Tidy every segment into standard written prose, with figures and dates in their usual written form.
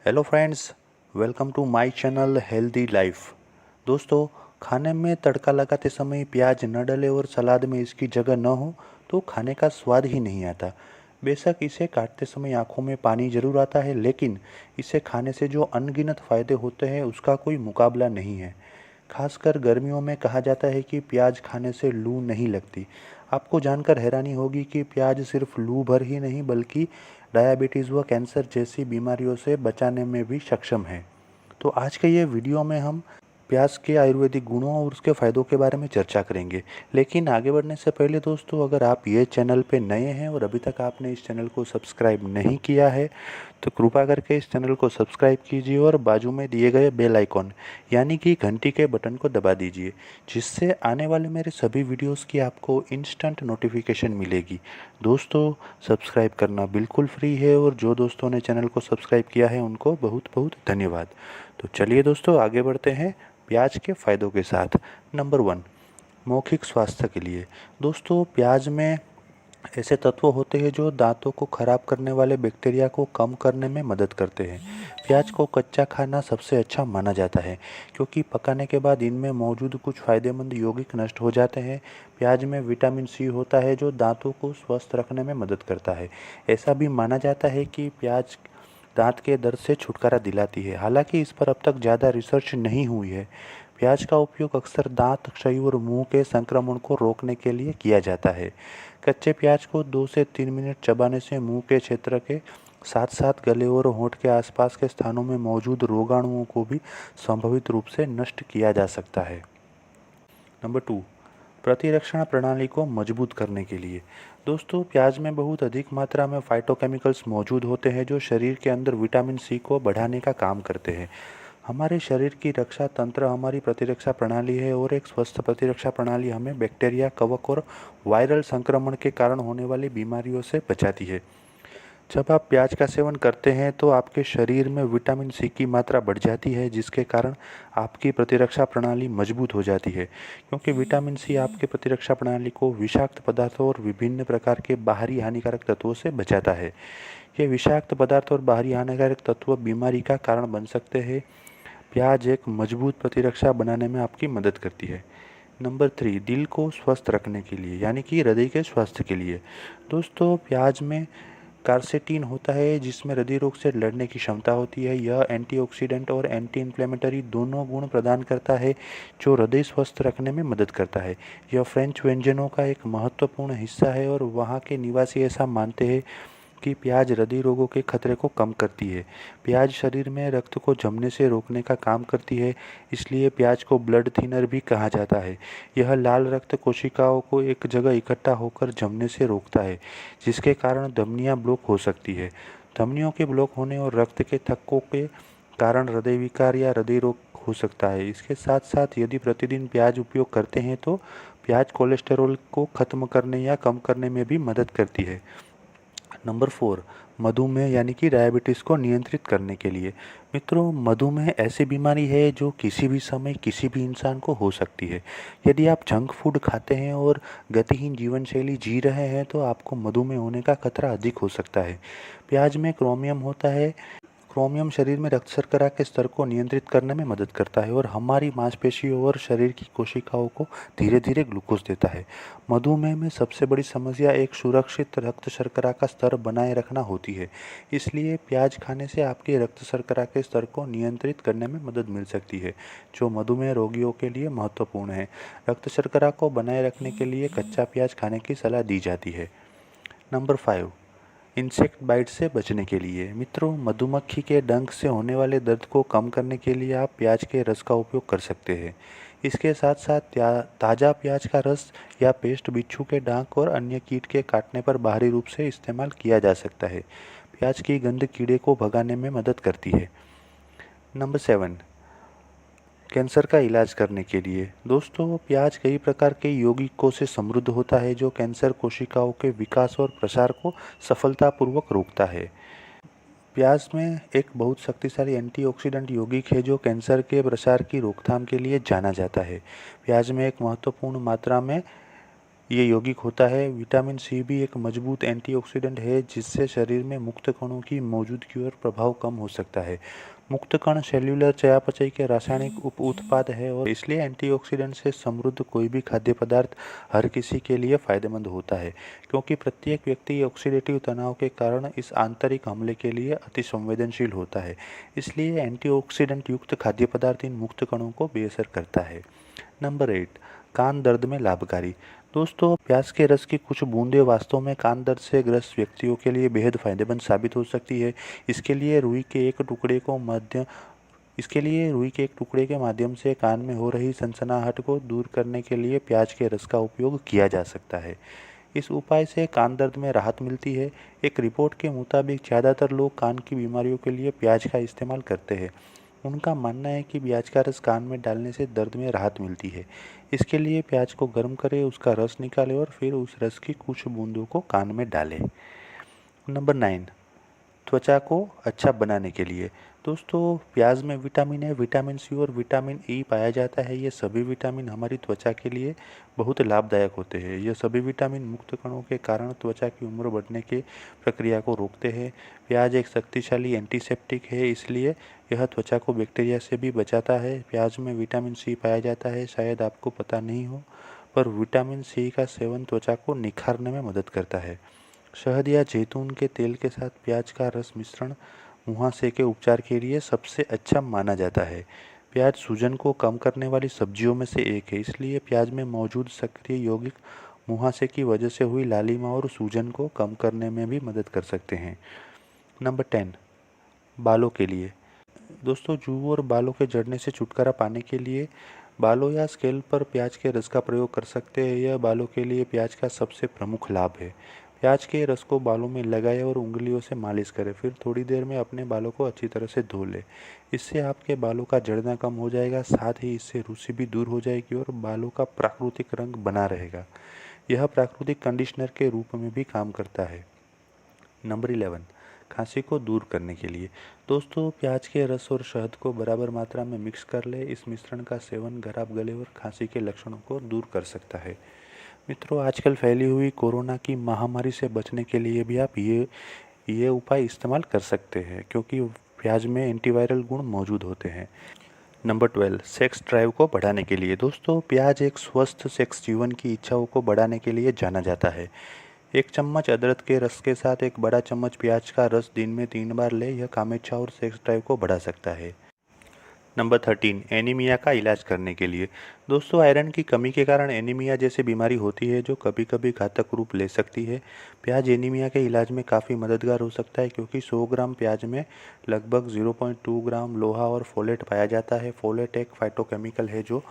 Hello friends, welcome to my channel healthy life. दोस्तों, खाने में तड़का लगाते समय प्याज न डले और सलाद में इसकी जगह न हो तो खाने का स्वाद ही नहीं आता। बेशक इसे काटते समय आंखों में पानी जरूर आता है, लेकिन इसे खाने से जो अनगिनत फ़ायदे होते हैं उसका कोई मुकाबला नहीं है। खासकर गर्मियों में कहा जाता है कि प्याज खाने से लू नहीं लगती। आपको जानकर हैरानी होगी कि प्याज सिर्फ लू भर ही नहीं बल्कि डायबिटीज़ व कैंसर जैसी बीमारियों से बचाने में भी सक्षम है। तो आज के ये वीडियो में हम प्याज के आयुर्वेदिक गुणों और उसके फ़ायदों के बारे में चर्चा करेंगे। लेकिन आगे बढ़ने से पहले दोस्तों, अगर आप ये चैनल पे नए हैं और अभी तक आपने इस चैनल को सब्सक्राइब नहीं किया है तो कृपया करके इस चैनल को सब्सक्राइब कीजिए और बाजू में दिए गए बेल आइकॉन यानी कि घंटी के बटन को दबा दीजिए, जिससे आने वाले मेरे सभी वीडियोस की आपको इंस्टेंट नोटिफिकेशन मिलेगी। दोस्तों, सब्सक्राइब करना बिल्कुल फ्री है और जो दोस्तों ने चैनल को सब्सक्राइब किया है उनको बहुत बहुत धन्यवाद। तो चलिए दोस्तों, आगे बढ़ते हैं प्याज के फ़ायदों के साथ। नंबर 1, मौखिक स्वास्थ्य के लिए। दोस्तों, प्याज में ऐसे तत्व होते हैं जो दांतों को खराब करने वाले बैक्टीरिया को कम करने में मदद करते हैं। प्याज को कच्चा खाना सबसे अच्छा माना जाता है, क्योंकि पकाने के बाद इनमें मौजूद कुछ फ़ायदेमंद यौगिक नष्ट हो जाते हैं। प्याज में विटामिन सी होता है जो दांतों को स्वस्थ रखने में मदद करता है। ऐसा भी माना जाता है कि प्याज दांत के दर्द से छुटकारा दिलाती है। हालांकि इस पर अब तक ज़्यादा रिसर्च नहीं हुई है। प्याज का उपयोग अक्सर दांत क्षय और मुंह के संक्रमण को रोकने के लिए किया जाता है। कच्चे प्याज को 2 से 3 मिनट चबाने से मुंह के क्षेत्र के साथ साथ गले और होंठ के आसपास के स्थानों में मौजूद रोगाणुओं को भी संभावित रूप से नष्ट किया जा सकता है। नंबर 2, प्रतिरक्षण प्रणाली को मजबूत करने के लिए। दोस्तों, प्याज में बहुत अधिक मात्रा में फाइटोकेमिकल्स मौजूद होते हैं जो शरीर के अंदर विटामिन सी को बढ़ाने का काम करते हैं। हमारे शरीर की रक्षा तंत्र हमारी प्रतिरक्षा प्रणाली है और एक स्वस्थ प्रतिरक्षा प्रणाली हमें बैक्टीरिया, कवक और वायरल संक्रमण के कारण होने वाली बीमारियों से बचाती है। जब आप प्याज का सेवन करते हैं तो आपके शरीर में विटामिन सी की मात्रा बढ़ जाती है, जिसके कारण आपकी प्रतिरक्षा प्रणाली मजबूत हो जाती है। क्योंकि विटामिन सी आपकी प्रतिरक्षा प्रणाली को विषाक्त पदार्थों और विभिन्न प्रकार के बाहरी हानिकारक तत्वों से बचाता है। ये विषाक्त पदार्थ और बाहरी हानिकारक तत्व बीमारी का कारण बन सकते हैं। प्याज एक मजबूत प्रतिरक्षा बनाने में आपकी मदद करती है। नंबर 3, दिल को स्वस्थ रखने के लिए यानी कि हृदय के स्वास्थ्य के लिए। दोस्तों, प्याज में कार्सेटीन होता है जिसमें हृदय रोग से लड़ने की क्षमता होती है। यह एंटीऑक्सीडेंट और एंटी इन्फ्लेमेटरी दोनों गुण प्रदान करता है जो हृदय स्वस्थ रखने में मदद करता है। यह फ्रेंच व्यंजनों का एक महत्वपूर्ण हिस्सा है और वहाँ के निवासी ऐसा मानते हैं कि प्याज हृदय रोगों के खतरे को कम करती है। प्याज शरीर में रक्त को जमने से रोकने का काम करती है, इसलिए प्याज को ब्लड थिनर भी कहा जाता है। यह लाल रक्त कोशिकाओं को एक जगह इकट्ठा होकर जमने से रोकता है, जिसके कारण धमनियां ब्लॉक हो सकती है। धमनियों के ब्लॉक होने और रक्त के थक्कों के कारण हृदय विकार या हृदय रोग हो सकता है। इसके साथ साथ यदि प्रतिदिन प्याज उपयोग करते हैं तो प्याज कोलेस्टेरॉल को खत्म करने या कम करने में भी मदद करती है। नंबर 4, मधुमेह यानी कि डायबिटीज़ को नियंत्रित करने के लिए। मित्रों, मधुमेह ऐसी बीमारी है जो किसी भी समय किसी भी इंसान को हो सकती है। यदि आप जंक फूड खाते हैं और गतिहीन जीवन शैली जी रहे हैं तो आपको मधुमेह होने का खतरा अधिक हो सकता है। प्याज में क्रोमियम होता है। क्रोमियम शरीर में रक्त शर्करा के स्तर को नियंत्रित करने में मदद करता है और हमारी मांसपेशियों और शरीर की कोशिकाओं को धीरे धीरे ग्लूकोज देता है। मधुमेह में सबसे बड़ी समस्या एक सुरक्षित रक्त शर्करा का स्तर बनाए रखना होती है। इसलिए प्याज खाने से आपके रक्त शर्करा के स्तर को नियंत्रित करने में मदद मिल सकती है, जो मधुमेह रोगियों के लिए महत्वपूर्ण है। रक्त शर्करा को बनाए रखने के लिए कच्चा प्याज खाने की सलाह दी जाती है। नंबर 5, इंसेक्ट बाइट से बचने के लिए। मित्रों, मधुमक्खी के डंक से होने वाले दर्द को कम करने के लिए आप प्याज के रस का उपयोग कर सकते हैं। इसके साथ साथ ताज़ा प्याज का रस या पेस्ट बिच्छू के डांक और अन्य कीट के काटने पर बाहरी रूप से इस्तेमाल किया जा सकता है। प्याज की गंध कीड़े को भगाने में मदद करती है। नंबर 7, कैंसर का इलाज करने के लिए। दोस्तों, प्याज कई प्रकार के यौगिकों से समृद्ध होता है जो कैंसर कोशिकाओं के विकास और प्रसार को सफलतापूर्वक रोकता है। प्याज में एक बहुत शक्तिशाली एंटीऑक्सीडेंट यौगिक है जो कैंसर के प्रसार की रोकथाम के लिए जाना जाता है। प्याज में एक महत्वपूर्ण मात्रा में ये यौगिक होता है। विटामिन सी भी एक मजबूत एंटीऑक्सीडेंट है जिससे शरीर में मुक्त कणों की मौजूदगी और प्रभाव कम हो सकता है। मुक्त कण सेल्युलर चयापचय के रासायनिक उप उत्पाद है और इसलिए एंटीऑक्सीडेंट से समृद्ध कोई भी खाद्य पदार्थ हर किसी के लिए फायदेमंद होता है, क्योंकि प्रत्येक व्यक्ति ऑक्सीडेटिव तनाव के कारण इस आंतरिक हमले के लिए अति संवेदनशील होता है। इसलिए एंटीऑक्सीडेंट युक्त खाद्य पदार्थ इन मुक्त कणों को बेअसर करता है। नंबर 8, कान दर्द में लाभकारी। दोस्तों, प्याज के रस की कुछ बूंदें वास्तव में कान दर्द से ग्रस्त व्यक्तियों के लिए बेहद फायदेमंद साबित हो सकती है। इसके लिए रुई के एक टुकड़े के माध्यम से कान में हो रही सनसनाहट को दूर करने के लिए प्याज के रस का उपयोग किया जा सकता है। इस उपाय से कान दर्द में राहत मिलती है। एक रिपोर्ट के मुताबिक ज़्यादातर लोग कान की बीमारियों के लिए प्याज का इस्तेमाल करते हैं। उनका मानना है कि प्याज का रस कान में डालने से दर्द में राहत मिलती है। इसके लिए प्याज को गर्म करें, उसका रस निकालें और फिर उस रस की कुछ बूंदों को कान में डालें। नंबर 9, त्वचा को अच्छा बनाने के लिए। दोस्तों, प्याज में विटामिन ए, विटामिन सी और विटामिन ई पाया जाता है। ये सभी विटामिन हमारी त्वचा के लिए बहुत लाभदायक होते हैं। ये सभी विटामिन मुक्त कणों के कारण त्वचा की उम्र बढ़ने की प्रक्रिया को रोकते हैं। प्याज एक शक्तिशाली एंटीसेप्टिक है, इसलिए यह त्वचा को बैक्टीरिया से भी बचाता है। प्याज में विटामिन सी पाया जाता है, शायद आपको पता नहीं हो, पर विटामिन सी का सेवन त्वचा को निखारने में मदद करता है। शहद या जैतून के तेल के साथ प्याज का रस मिश्रण मुहासे के उपचार के लिए सबसे अच्छा माना जाता है। प्याज सूजन को कम करने वाली सब्जियों में से एक है, इसलिए प्याज में मौजूद सक्रिय यौगिक मुहासे की वजह से हुई लालिमा और सूजन को कम करने में भी मदद कर सकते हैं। नंबर 10, बालों के लिए। दोस्तों, जूं और बालों के झड़ने से छुटकारा पाने के लिए बालों या स्कैल्प पर प्याज के रस का प्रयोग कर सकते हैं। यह बालों के लिए प्याज का सबसे प्रमुख लाभ है। प्याज के रस को बालों में लगाएं और उंगलियों से मालिश करें, फिर थोड़ी देर में अपने बालों को अच्छी तरह से धो लें। इससे आपके बालों का झड़ना कम हो जाएगा, साथ ही इससे रूसी भी दूर हो जाएगी और बालों का प्राकृतिक रंग बना रहेगा। यह प्राकृतिक कंडीशनर के रूप में भी काम करता है। नंबर 11, खांसी को दूर करने के लिए। दोस्तों, प्याज के रस और शहद को बराबर मात्रा में मिक्स कर ले। इस मिश्रण का सेवन खराब गले और खांसी के लक्षणों को दूर कर सकता है। मित्रों, आजकल फैली हुई कोरोना की महामारी से बचने के लिए भी आप ये उपाय इस्तेमाल कर सकते हैं, क्योंकि प्याज में एंटीवायरल गुण मौजूद होते हैं। नंबर 12, सेक्स ड्राइव को बढ़ाने के लिए। दोस्तों, प्याज एक स्वस्थ सेक्स जीवन की इच्छाओं को बढ़ाने के लिए जाना जाता है। 1 चम्मच अदरक के रस के साथ 1 बड़ा चम्मच प्याज का रस दिन में 3 बार ले, यह कामेच्छा और सेक्स ड्राइव को बढ़ा सकता है। नंबर 13, एनीमिया का इलाज करने के लिए। दोस्तों, आयरन की कमी के कारण एनीमिया जैसी बीमारी होती है जो कभी कभी घातक रूप ले सकती है। प्याज एनीमिया के इलाज में काफ़ी मददगार हो सकता है, क्योंकि 100 ग्राम प्याज में लगभग 0.2 ग्राम लोहा और फोलेट पाया जाता है। फोलेट एक फाइटोकेमिकल है जो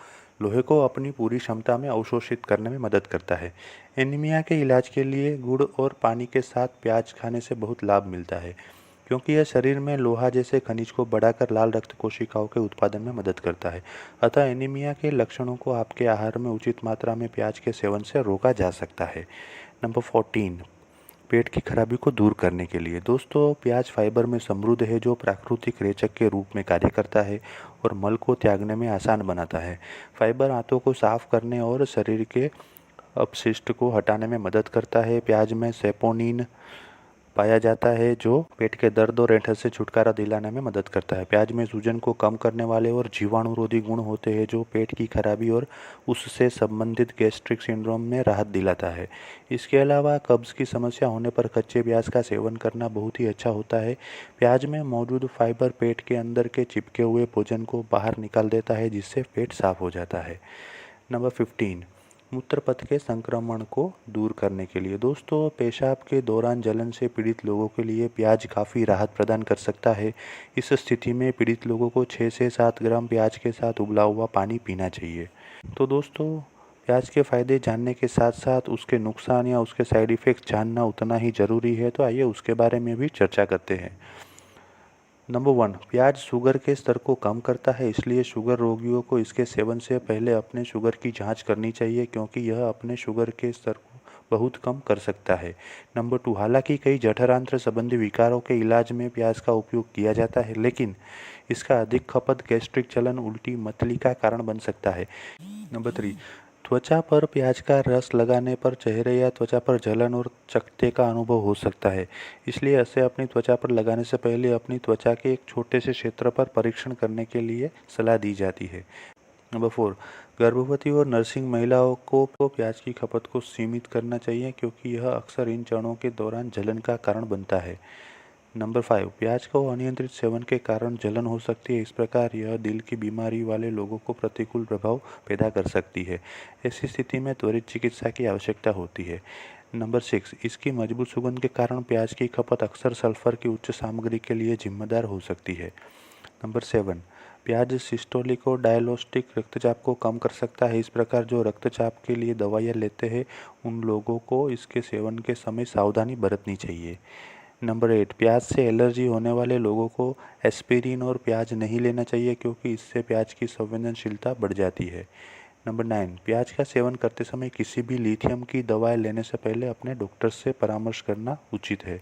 लोहे को अपनी पूरी क्षमता में अवशोषित करने में मदद करता है। एनीमिया के इलाज के लिए गुड़ और पानी के साथ प्याज खाने से बहुत लाभ मिलता है, क्योंकि यह शरीर में लोहा जैसे खनिज को बढ़ाकर लाल रक्त कोशिकाओं के उत्पादन में मदद करता है। अतः एनीमिया के लक्षणों को आपके आहार में उचित मात्रा में प्याज के सेवन से रोका जा सकता है। नंबर 14, पेट की खराबी को दूर करने के लिए। दोस्तों, प्याज फाइबर में समृद्ध है जो प्राकृतिक रेचक के रूप में कार्य करता है और मल को त्यागने में आसान बनाता है। फाइबर आंतों को साफ करने और शरीर के अपशिष्ट को हटाने में मदद करता है। प्याज में सेपोनिन पाया जाता है जो पेट के दर्द और ऐंठन से छुटकारा दिलाने में मदद करता है। प्याज में सूजन को कम करने वाले और जीवाणुरोधी गुण होते हैं जो पेट की खराबी और उससे संबंधित गैस्ट्रिक सिंड्रोम में राहत दिलाता है। इसके अलावा कब्ज की समस्या होने पर कच्चे प्याज का सेवन करना बहुत ही अच्छा होता है। प्याज में मौजूद फाइबर पेट के अंदर के चिपके हुए भोजन को बाहर निकाल देता है, जिससे पेट साफ हो जाता है। नंबर 15, मूत्रपथ के संक्रमण को दूर करने के लिए। दोस्तों, पेशाब के दौरान जलन से पीड़ित लोगों के लिए प्याज काफ़ी राहत प्रदान कर सकता है। इस स्थिति में पीड़ित लोगों को 6 से 7 ग्राम प्याज के साथ उबला हुआ पानी पीना चाहिए। तो दोस्तों, प्याज के फायदे जानने के साथ साथ उसके नुकसान या उसके साइड इफ़ेक्ट्स जानना उतना ही ज़रूरी है, तो आइए उसके बारे में भी चर्चा करते हैं। नंबर 1, प्याज शुगर के स्तर को कम करता है, इसलिए शुगर रोगियों को इसके सेवन से पहले अपने शुगर की जांच करनी चाहिए, क्योंकि यह अपने शुगर के स्तर को बहुत कम कर सकता है। नंबर 2, हालांकि कई जठरांत्र संबंधी विकारों के इलाज में प्याज का उपयोग किया जाता है, लेकिन इसका अधिक खपत गैस्ट्रिक जलन, उल्टी, मतली का कारण बन सकता है। नंबर 3, त्वचा पर प्याज का रस लगाने पर चेहरे या त्वचा पर जलन और चकत्ते का अनुभव हो सकता है, इसलिए इसे अपनी त्वचा पर लगाने से पहले अपनी त्वचा के एक छोटे से क्षेत्र पर परीक्षण करने के लिए सलाह दी जाती है। नंबर 4, गर्भवती और नर्सिंग महिलाओं को प्याज की खपत को सीमित करना चाहिए क्योंकि यह अक्सर इन चरणों के दौरान जलन का कारण बनता है। नंबर 5, प्याज को अनियंत्रित सेवन के कारण जलन हो सकती है, इस प्रकार यह दिल की बीमारी वाले लोगों को प्रतिकूल प्रभाव पैदा कर सकती है। ऐसी स्थिति में त्वरित चिकित्सा की आवश्यकता होती है। नंबर 6, इसकी मजबूत सुगंध के कारण प्याज की खपत अक्सर सल्फर की उच्च सामग्री के लिए जिम्मेदार हो सकती है। नंबर 7, प्याज सिस्टोलिक और डायलोस्टिक रक्तचाप को कम कर सकता है, इस प्रकार जो रक्तचाप के लिए दवाइयाँ लेते हैं उन लोगों को इसके सेवन के समय सावधानी बरतनी चाहिए। नंबर 8, प्याज से एलर्जी होने वाले लोगों को एस्पिरिन और प्याज नहीं लेना चाहिए क्योंकि इससे प्याज की संवेदनशीलता बढ़ जाती है। नंबर 9, प्याज का सेवन करते समय किसी भी लिथियम की दवाएं लेने से पहले अपने डॉक्टर से परामर्श करना उचित है।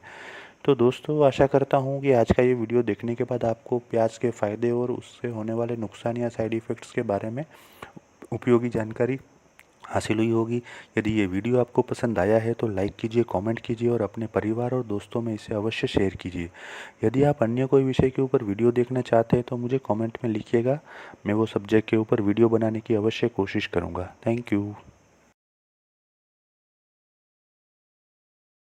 तो दोस्तों, आशा करता हूँ कि आज का ये वीडियो देखने के बाद आपको प्याज के फ़ायदे और उससे होने वाले नुकसान या साइड इफ़ेक्ट्स के बारे में उपयोगी जानकारी हासिल हुई होगी। यदि ये वीडियो आपको पसंद आया है तो लाइक कीजिए, कमेंट कीजिए और अपने परिवार और दोस्तों में इसे अवश्य शेयर कीजिए। यदि आप अन्य कोई विषय के ऊपर वीडियो देखना चाहते हैं तो मुझे कमेंट में लिखिएगा, मैं वो सब्जेक्ट के ऊपर वीडियो बनाने की अवश्य कोशिश करूँगा। Thank you.